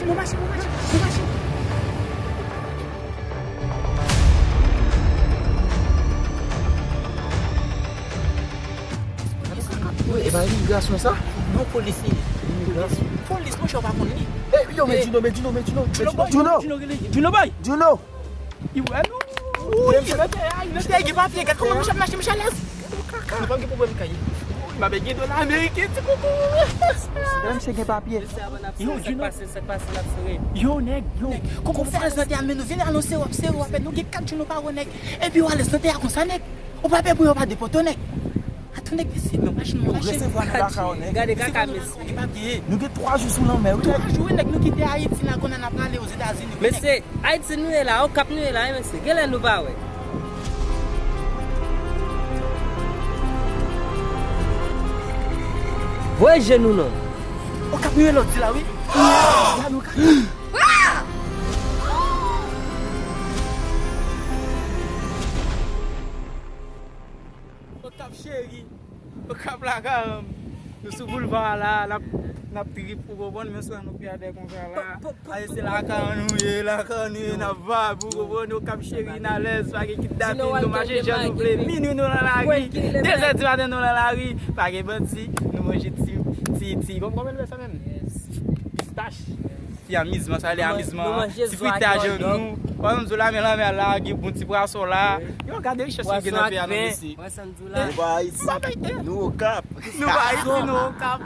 E ba imigrasyon sa? Non polisi. Imigrasyon. Polis mwen chou pa kon ni. Yo men Juno Juno boy. Juno. Iwe nou. Inote gi papye kat koman mwen chap nache mwen chales. Nou pa gen problem kaye. Ma be gen dola Amerike ti koko. Dam se gen papye. Yo Juno. Yo nèg, yo. Koko frère note amène nou vinn annoncer wap se wap nou gen 4 Juno pa nèg. Et puis wale note a kon sa nèg. Ou pa pe pou yo pa depoto nèg. Atou nèg pisi men machine Yo recevoir nan baka on nèg. Gade kaka mes. Nou gen 3 jours sous l'an mais. 3 jours nèg nou kite Haïti nan kon an ap aller aux États-Unis. Mais c'est Haïti nou e la, au Cap nou e la, monsieur. Gele nou ba we. Voyage nous non. Au Cap nou l'autre là oui. Là nous Au Cap chéri. Au Cap la gamme. Nous sous boulevard là, n'a piri pour bon mais ça nous perdre comme ça là. Allez c'est la canouille, n'a va pour bon au Cap chéri na l'aise pas qui date nous marcher jeune nous blé minuit nous dans la rue. 2h du matin nous dans la rue, pas que bandi, nous manger ti comment on ça même? Pistache. Si amusement ça aller amusement. Si fruitage nous. Par exemple là mais là qui bon petit poisson là. Yo regardez richesse qui dans pays nous ici. Nous va ici. Nous au Cap. Nous va ici nous au Cap.